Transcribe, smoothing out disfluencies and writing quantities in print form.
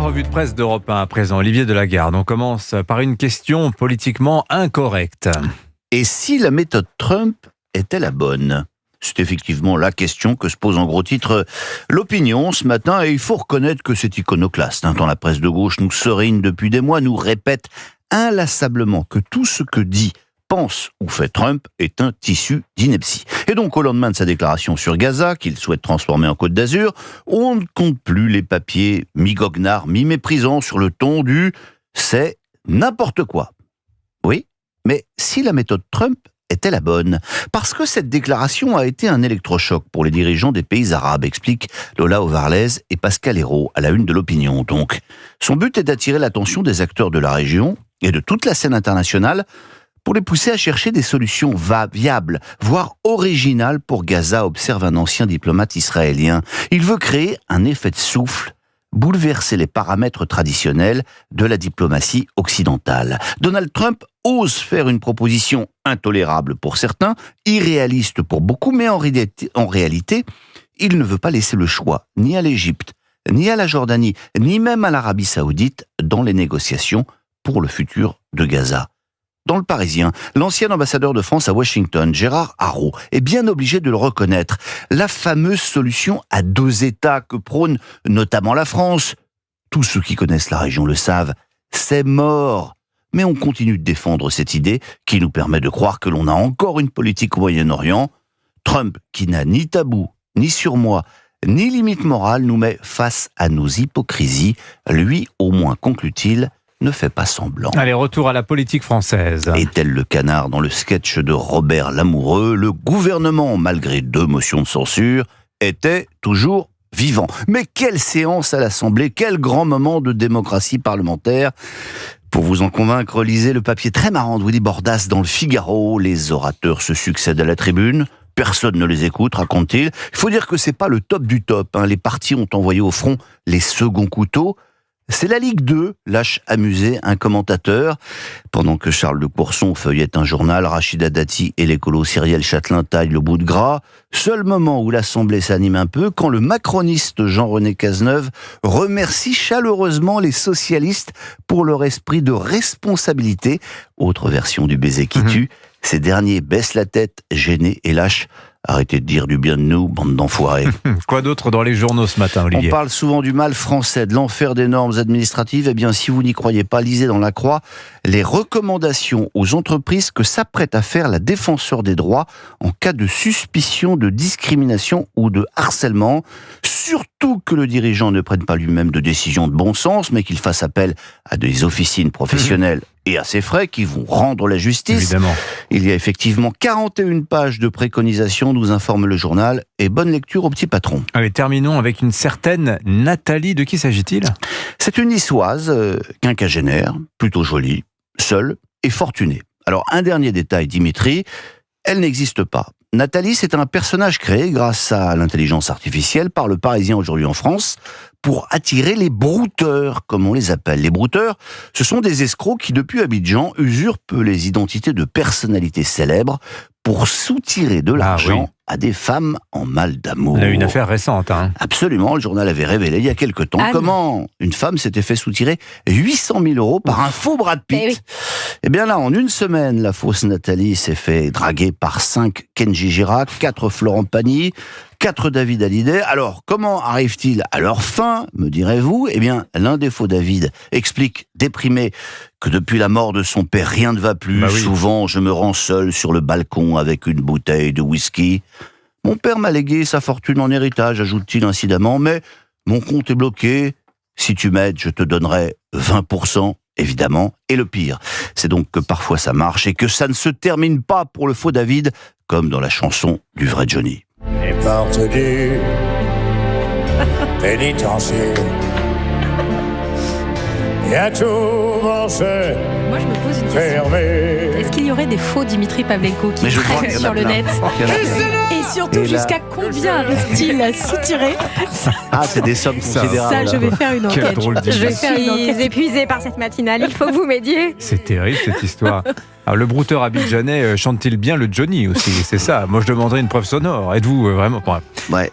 revue de presse d'Europe 1 à présent. Olivier Delagarde, on commence par une question politiquement incorrecte. Et si la méthode Trump était la bonne ? C'est effectivement la question que se pose en gros titre l'opinion ce matin, et il faut reconnaître que c'est iconoclaste. Dans la presse de gauche nous serine depuis des mois, nous répète inlassablement que tout ce que dit, pense ou fait Trump est un tissu d'ineptie. Et donc au lendemain de sa déclaration sur Gaza, qu'il souhaite transformer en Côte d'Azur, on ne compte plus les papiers mi-goguenards, mi-méprisants sur le ton du « c'est n'importe quoi ». Oui, mais si la méthode Trump était la bonne, parce que cette déclaration a été un électrochoc pour les dirigeants des pays arabes, expliquent Lola Ovarlez et Pascal Hérault à la une de l'opinion. Donc, son but est d'attirer l'attention des acteurs de la région et de toute la scène internationale pour les pousser à chercher des solutions viables, voire originales pour Gaza, observe un ancien diplomate israélien. Il veut créer un effet de souffle, bouleverser les paramètres traditionnels de la diplomatie occidentale. Donald Trump ose faire une proposition intolérable pour certains, irréaliste pour beaucoup, mais en réalité, il ne veut pas laisser le choix ni à l'Égypte, ni à la Jordanie, ni même à l'Arabie Saoudite dans les négociations pour le futur de Gaza. Dans le Parisien, l'ancien ambassadeur de France à Washington, Gérard Haraud, est bien obligé de le reconnaître. La fameuse solution à deux États que prône notamment la France, tous ceux qui connaissent la région le savent, c'est mort. Mais on continue de défendre cette idée qui nous permet de croire que l'on a encore une politique au Moyen-Orient. Trump, qui n'a ni tabou, ni surmoi, ni limite morale, nous met face à nos hypocrisies. Lui, au moins, conclut-il, ne fait pas semblant. Allez, retour à la politique française. Et tel le canard dans le sketch de Robert Lamoureux, le gouvernement, malgré 2 motions de censure, était toujours vivant. Mais quelle séance à l'Assemblée, quel grand moment de démocratie parlementaire. Pour vous en convaincre, lisez le papier très marrant de Willy Bordas dans le Figaro. Les orateurs se succèdent à la tribune. Personne ne les écoute, raconte-t-il. Il faut dire que c'est pas le top du top. Les partis ont envoyé au front les seconds couteaux. C'est la Ligue 2, lâche amusé un commentateur. Pendant que Charles de Courson feuillette un journal, Rachida Dati et l'écolo Cyrielle Châtelain taillent le bout de gras. Seul moment où l'Assemblée s'anime un peu, quand le macroniste Jean-René Cazeneuve remercie chaleureusement les socialistes pour leur esprit de responsabilité. Autre version du baiser qui tue. Ces derniers baissent la tête, gênés et lâches. Arrêtez de dire du bien de nous, bande d'enfoirés. Quoi d'autre dans les journaux ce matin, Olivier ? On parle souvent du mal français, de l'enfer des normes administratives. Eh bien, si vous n'y croyez pas, lisez dans La Croix les recommandations aux entreprises que s'apprête à faire la défenseur des droits en cas de suspicion de discrimination ou de harcèlement. Surtout que le dirigeant ne prenne pas lui-même de décisions de bon sens, mais qu'il fasse appel à des officines professionnelles et à ses frais qui vont rendre la justice. Évidemment. Il y a effectivement 41 pages de préconisations, nous informe le journal, et bonne lecture au petit patron. Allez, terminons avec une certaine Nathalie. De qui s'agit-il ? C'est une niçoise, quinquagénaire, plutôt jolie, seule et fortunée. Alors, un dernier détail, Dimitri, elle n'existe pas. Nathalie, c'est un personnage créé grâce à l'intelligence artificielle par le Parisien aujourd'hui en France pour attirer les brouteurs, comme on les appelle. Les brouteurs, ce sont des escrocs qui, depuis Abidjan, usurpent les identités de personnalités célèbres pour soutirer de l'argent à des femmes en mal d'amour. On a eu une affaire récente. Absolument, le journal avait révélé il y a quelque temps comment une femme s'était fait soutirer 800 000 euros par un faux Brad Pitt. Eh bien là, en une semaine, la fausse Nathalie s'est fait draguer par 5 Kenji Girac, 4 Florent Pagny, 4 David Hallyday. Alors, comment arrivent-ils à leur fin, me direz-vous ? Eh bien, l'un des faux David explique, déprimé, que depuis la mort de son père, rien ne va plus. Souvent, je me rends seul sur le balcon avec une bouteille de whisky. Mon père m'a légué sa fortune en héritage, ajoute-t-il incidemment, mais mon compte est bloqué. Si tu m'aides, je te donnerai 20%, évidemment. Et le pire, c'est donc que parfois ça marche et que ça ne se termine pas pour le faux David, comme dans la chanson du vrai Johnny. Les portes du pénitencier bientôt vont se Moi, je me pose une question. fermer. Est-ce qu'il y aurait des faux Dimitri Pavlenko qui traînent sur le net ? Et surtout, jusqu'à combien arrive-t-il soutiré ? Ah, c'est des sommes considérables. Ça, je vais faire une Quelle enquête. drôle Je d'idée. vais faire une enquête. Épuisée par cette matinale, il faut que vous m'aidiez. C'est terrible cette histoire. Alors, le brouteur abidjanais chante-t-il bien le Johnny aussi ? C'est ça. Moi, je demanderais une preuve sonore. Êtes-vous vraiment... Bref. Ouais.